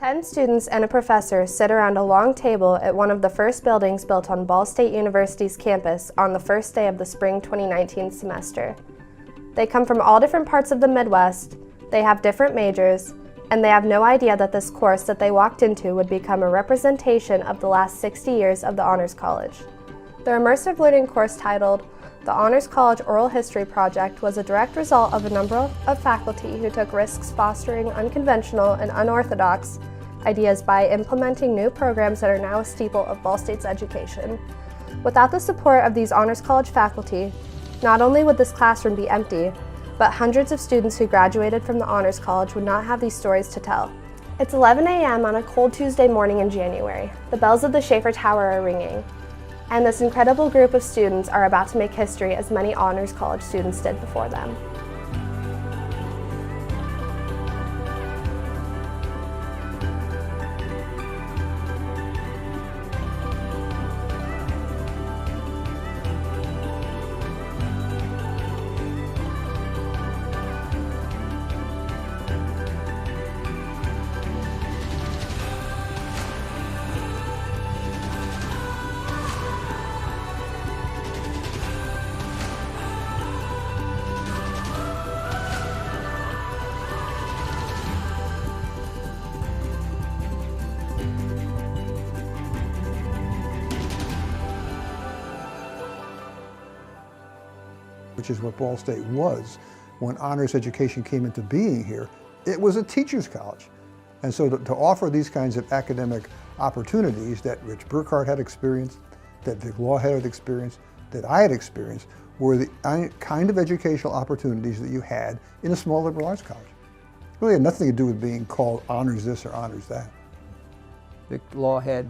10 students and a professor sit around a long table at one of the first buildings built on Ball State University's campus on the first day of the spring 2019 semester. They come from all different parts of the Midwest, they have different majors, and they have no idea that this course that they walked into would become a representation of the last 60 years of the Honors College. Their Immersive Learning course titled The Honors College Oral History Project was a direct result of a number of faculty who took risks fostering unconventional and unorthodox ideas by implementing new programs that are now a staple of Ball State's education. Without the support of these Honors College faculty, not only would this classroom be empty, but hundreds of students who graduated from the Honors College would not have these stories to tell. It's 11 a.m. on a cold Tuesday morning in January. The bells of the Schaefer Tower are ringing, and this incredible group of students are about to make history as many Honors College students did before them. Which is what Ball State was when honors education came into being here. It was a teacher's college. And so to offer these kinds of academic opportunities that Rich Burkhardt had experienced, that Vic Law had experienced, that I had experienced, were the kind of educational opportunities that you had in a small liberal arts college. It really had nothing to do with being called honors this or honors that. Vic Law had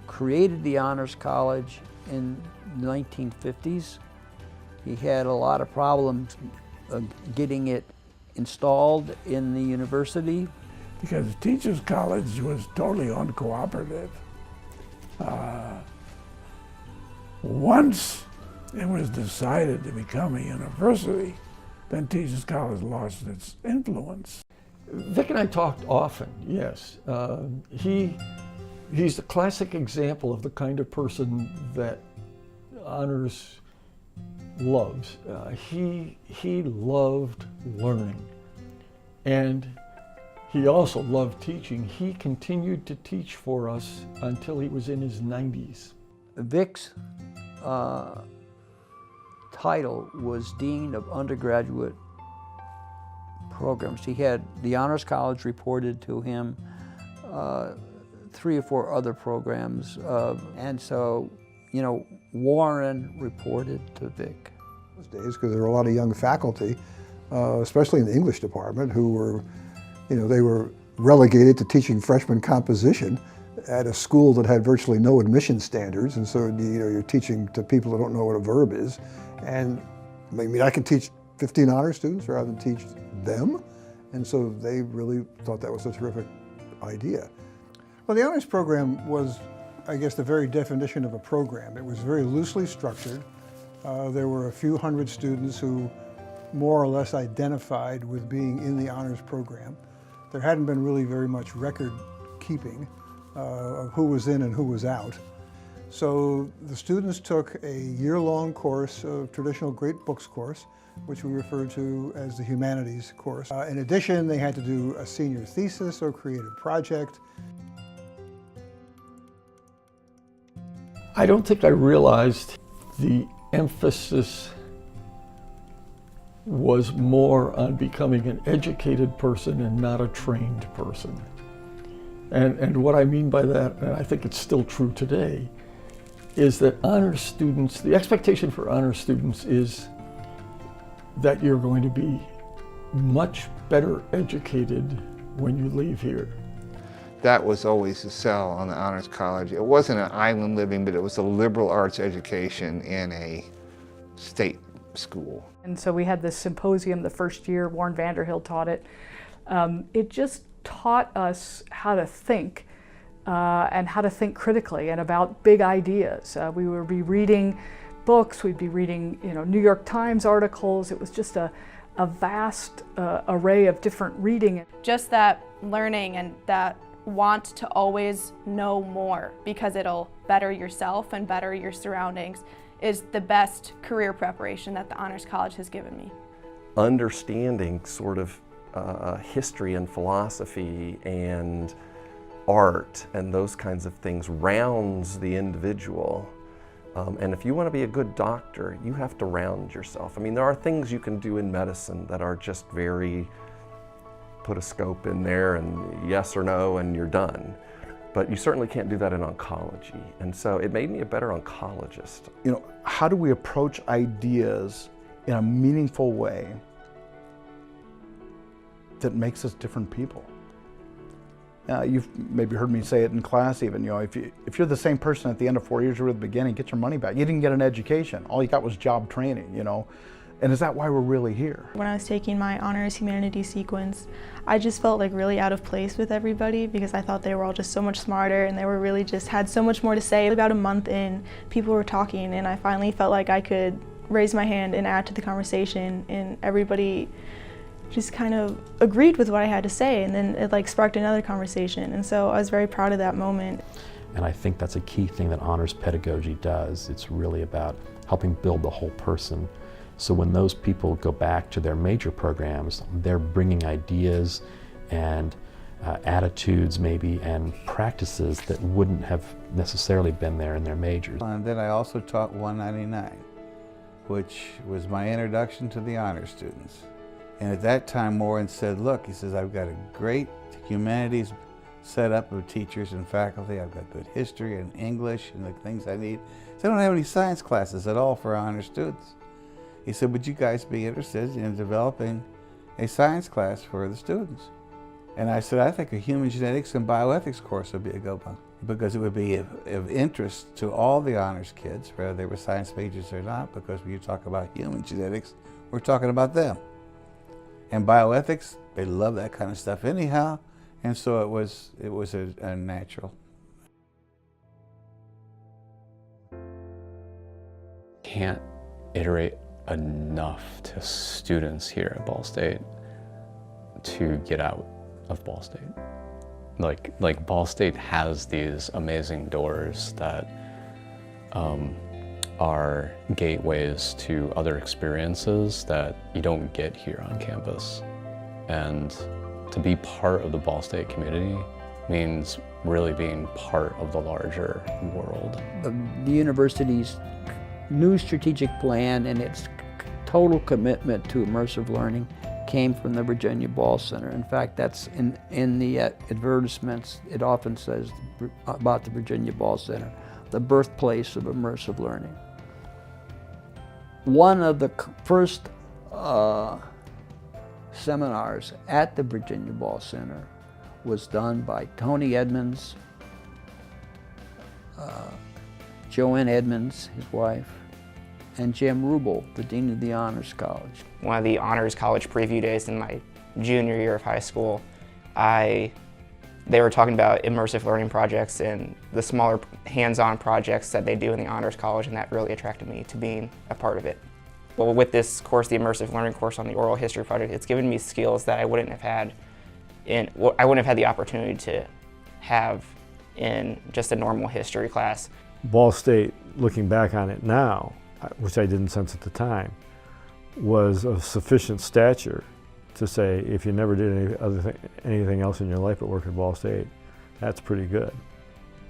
created the Honors College in the 1950s. He had a lot of problems getting it installed in the university. Because the Teachers College was totally uncooperative. Once it was decided to become a university, then Teachers College lost its influence. Vic and I talked often, yes. He's a classic example of the kind of person that honors loves. He loved learning, and he also loved teaching. He continued to teach for us until he was in his 90s. Vic's title was Dean of Undergraduate Programs. He had the Honors College reported to him, 3 or 4 other programs, and so, you know, Warren reported to Vic. Those days, because there were a lot of young faculty, especially in the English department, who were, they were relegated to teaching freshman composition at a school that had virtually no admission standards, and so you're teaching to people who don't know what a verb is. And I mean, I can teach 15 honor students rather than teach them, and so they really thought that was a terrific idea. Well, the honors program was, I guess, the very definition of a program. It was very loosely structured. There were a few hundred students who more or less identified with being in the honors program. There hadn't been really very much record keeping of who was in and who was out. So the students took a year-long course, a traditional great books course, which we refer to as the humanities course. In addition, they had to do a senior thesis or creative project. I don't think I realized the emphasis was more on becoming an educated person and not a trained person. And what I mean by that, and I think it's still true today, is that honor students, the expectation for honor students is that you're going to be much better educated when you leave here. That was always the sell on the Honors College. It wasn't an island living, but it was a liberal arts education in a state school. And so we had this symposium the first year. Warren Vanderhill taught it. It just taught us how to think and how to think critically and about big ideas. We would be reading books, we'd be reading, New York Times articles. It was just a vast array of different reading. Just that learning and that want to always know more because it'll better yourself and better your surroundings is the best career preparation that the Honors College has given me. Understanding sort of history and philosophy and art and those kinds of things rounds the individual. And if you want to be a good doctor, you have to round yourself. I mean, there are things you can do in medicine that are just very, put a scope in there and yes or no and you're done. But you certainly can't do that in oncology. And so it made me a better oncologist. You know, how do we approach ideas in a meaningful way that makes us different people? You've maybe heard me say it in class even, if you're the same person at the end of 4 years you were at the beginning, get your money back. You didn't get an education. All you got was job training, And is that why we're really here? When I was taking my honors humanities sequence, I just felt like really out of place with everybody because I thought they were all just so much smarter and they were really just had so much more to say. About a month in, people were talking and I finally felt like I could raise my hand and add to the conversation, and everybody just kind of agreed with what I had to say, and then it sparked another conversation, and so I was very proud of that moment. And I think that's a key thing that honors pedagogy does. It's really about helping build the whole person. So when those people go back to their major programs, they're bringing ideas and attitudes maybe and practices that wouldn't have necessarily been there in their majors. And then I also taught 199, which was my introduction to the honor students. And at that time, Warren said, look, he says, I've got a great humanities setup of teachers and faculty. I've got good history and English and the things I need. So I don't have any science classes at all for honor students. He said, would you guys be interested in developing a science class for the students? And I said, I think a human genetics and bioethics course would be a good one because it would be of interest to all the honors kids, whether they were science majors or not, because when you talk about human genetics, we're talking about them. And bioethics, they love that kind of stuff anyhow, and so it was a natural. Can't iterate enough to students here at Ball State to get out of Ball State. Like Ball State has these amazing doors that are gateways to other experiences that you don't get here on campus. And to be part of the Ball State community means really being part of the larger world. The university's new strategic plan and its total commitment to immersive learning came from the Virginia Ball Center. In fact, that's in the advertisements, it often says about the Virginia Ball Center, the birthplace of immersive learning. One of the first seminars at the Virginia Ball Center was done by Tony Edmonds, Joanne Edmonds, his wife, and Jim Rubel, the Dean of the Honors College. One of the Honors College preview days in my junior year of high school, they were talking about immersive learning projects and the smaller hands-on projects that they do in the Honors College, and that really attracted me to being a part of it. Well, with this course, the Immersive Learning course on the Oral History Project, it's given me skills that I wouldn't have had I wouldn't have had the opportunity to have in just a normal history class. Ball State, looking back on it now, which I didn't sense at the time, was of sufficient stature to say if you never did anything else in your life but work at Ball State, that's pretty good,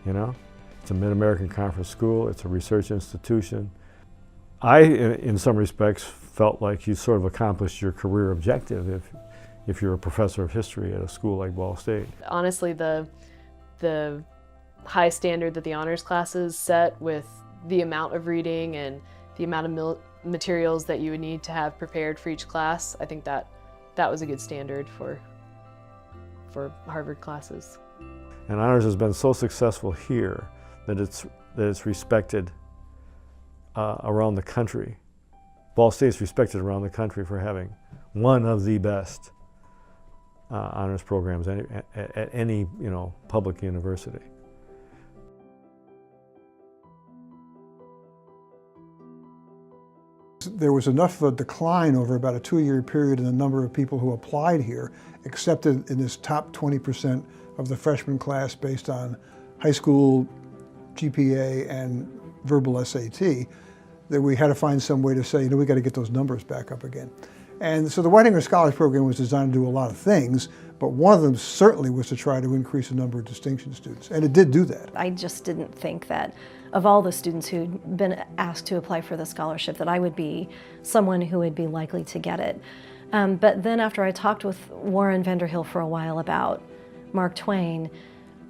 It's a Mid-American Conference school, it's a research institution. I, in some respects, felt like you sort of accomplished your career objective if you're a professor of history at a school like Ball State. Honestly, the high standard that the honors classes set with the amount of reading and the amount of materials that you would need to have prepared for each class, I think that was a good standard for Harvard classes. And honors has been so successful here that it's respected around the country. Ball State's respected around the country for having one of the best honors programs at any public university. there was enough of a decline over about a 2-year period in the number of people who applied here, accepted in this top 20% of the freshman class based on high school GPA and verbal SAT, that we had to find some way to say, we got to get those numbers back up again. And so the Whitinger Scholars Program was designed to do a lot of things, but one of them certainly was to try to increase the number of distinction students, and it did do that. I just didn't think that of all the students who'd been asked to apply for the scholarship that I would be someone who would be likely to get it. But then after I talked with Warren Vanderhill for a while about Mark Twain,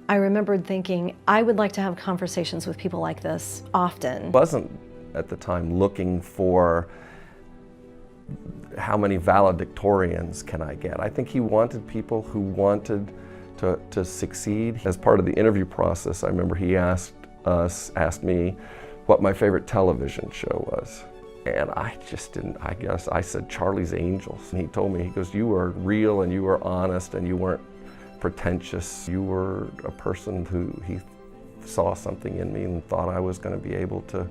I remembered thinking, I would like to have conversations with people like this often. I wasn't at the time looking for how many valedictorians can I get. I think he wanted people who wanted to succeed. As part of the interview process, I remember he asked me what my favorite television show was. And I just didn't, I guess I said Charlie's Angels. And he told me, he goes, you were real and you were honest and you weren't pretentious. You were a person who he saw something in me and thought I was going to be able to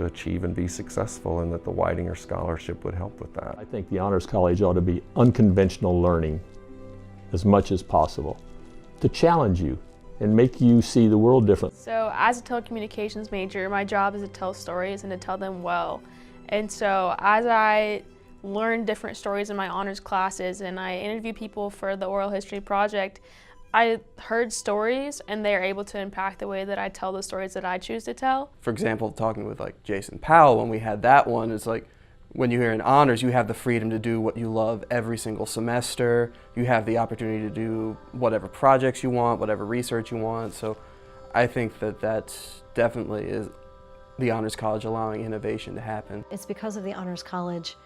achieve and be successful, and that the Whitinger Scholarship would help with that. I think the Honors College ought to be unconventional learning as much as possible, to challenge you and make you see the world different. So as a telecommunications major, my job is to tell stories and to tell them well. And so as I learn different stories in my honors classes and I interview people for the oral history project, I heard stories and they're able to impact the way that I tell the stories that I choose to tell. For example, talking with like Jason Powell, when we had that one, it's like when you're in honors, you have the freedom to do what you love every single semester. You have the opportunity to do whatever projects you want, whatever research you want. So I think that that's definitely is the Honors College allowing innovation to happen. It's because of the Honors College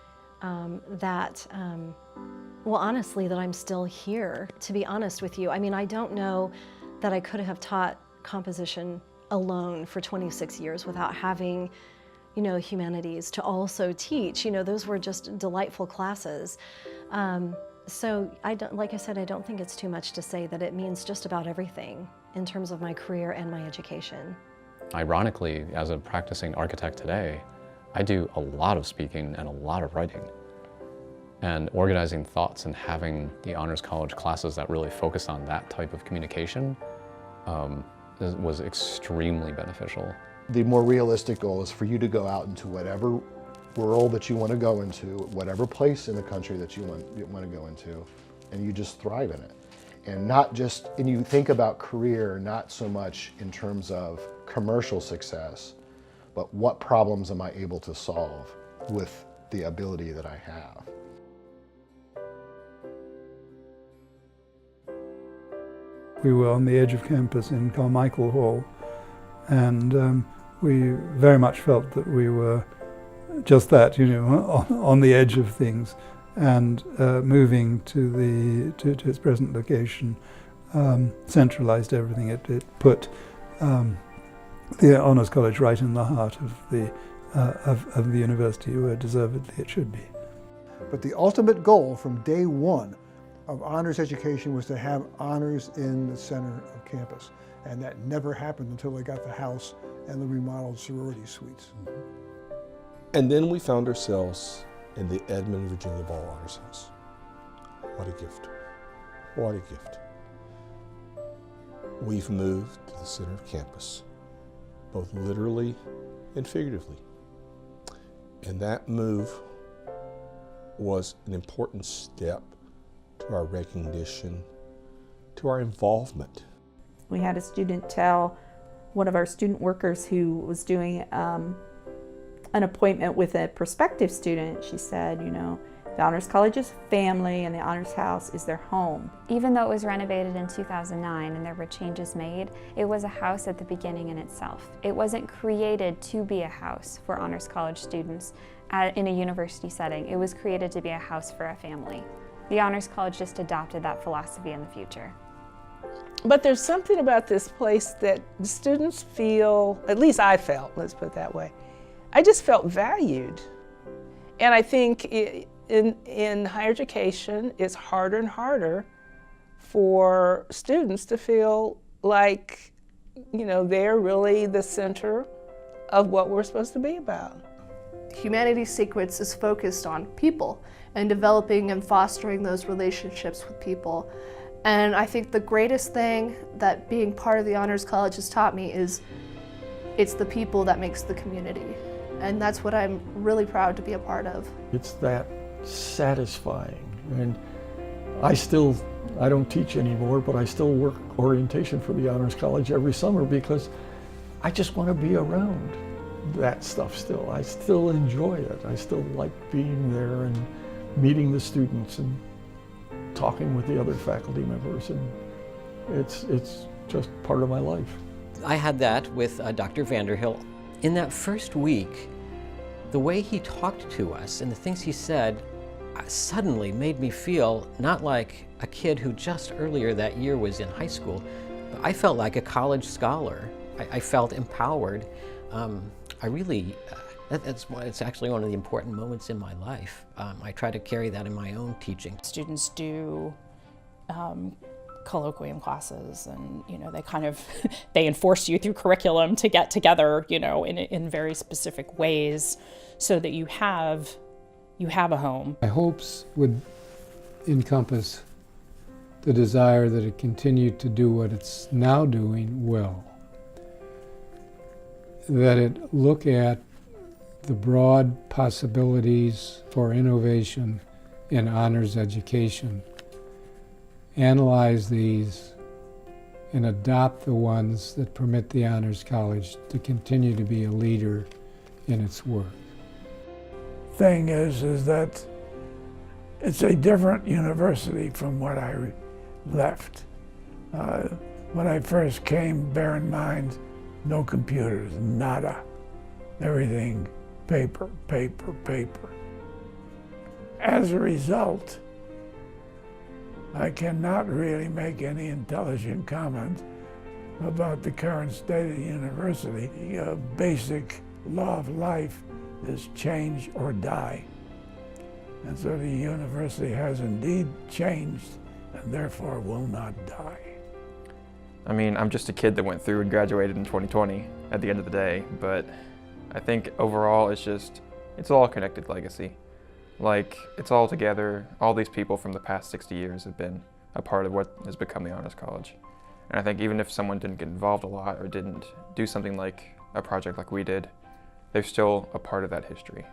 well, honestly, that I'm still here, to be honest with you. I mean, I don't know that I could have taught composition alone for 26 years without having, humanities to also teach. Those were just delightful classes. So like I said, I don't think it's too much to say that it means just about everything in terms of my career and my education. Ironically, as a practicing architect today, I do a lot of speaking and a lot of writing. And organizing thoughts and having the Honors College classes that really focus on that type of communication was extremely beneficial. The more realistic goal is for you to go out into whatever world that you want to go into, whatever place in the country that you want to go into, and you just thrive in it. And you think about career not so much in terms of commercial success, but what problems am I able to solve with the ability that I have. We were on the edge of campus in Carmichael Hall, and we very much felt that we were just that, on the edge of things, and moving to its present location centralized everything. It put the Honors College right in the heart of the university, where deservedly it should be. But the ultimate goal from day one of honors education was to have honors in the center of campus. And that never happened until they got the house and the remodeled sorority suites. And then we found ourselves in the Edmond, Virginia Ball Honors House. What a gift. What a gift. We've moved to the center of campus, both literally and figuratively. And that move was an important step to our recognition, to our involvement. We had a student tell one of our student workers who was doing an appointment with a prospective student. She said, the Honors College is family and the Honors House is their home. Even though it was renovated in 2009 and there were changes made, it was a house at the beginning in itself. It wasn't created to be a house for Honors College students in a university setting. It was created to be a house for a family. The Honors College just adopted that philosophy in the future. But there's something about this place that the students feel, at least I felt, let's put it that way, I just felt valued. And I think in higher education, it's harder and harder for students to feel like, they're really the center of what we're supposed to be about. humanities sequence is focused on people and developing and fostering those relationships with people. And I think the greatest thing that being part of the Honors College has taught me is it's the people that makes the community. And that's what I'm really proud to be a part of. It's that satisfying. And I don't teach anymore, but I still work orientation for the Honors College every summer because I just want to be around that stuff still. I still enjoy it. I still like being there and meeting the students and talking with the other faculty members, and it's just part of my life. I had that with Dr. Vanderhill. In that first week, the way he talked to us and the things he said suddenly made me feel not like a kid who just earlier that year was in high school, but I felt like a college scholar. I felt empowered. It's actually one of the important moments in my life. I try to carry that in my own teaching. Students do colloquium classes, and they kind of they enforce you through curriculum to get together, in very specific ways, so that you have a home. My hopes would encompass the desire that it continue to do what it's now doing well, that it look at the broad possibilities for innovation in honors education, analyze these, and adopt the ones that permit the Honors College to continue to be a leader in its work. Thing is that it's a different university from what I left. When I first came, bear in mind, no computers, nada. Everything paper, paper, paper. As a result, I cannot really make any intelligent comment about the current state of the university. The basic law of life is change or die. And so the university has indeed changed and therefore will not die. I mean, I'm just a kid that went through and graduated in 2020 at the end of the day, but I think overall it's all a connected legacy. Like, it's all together. All these people from the past 60 years have been a part of what has become the Honors College. And I think even if someone didn't get involved a lot or didn't do something like a project like we did, they're still a part of that history.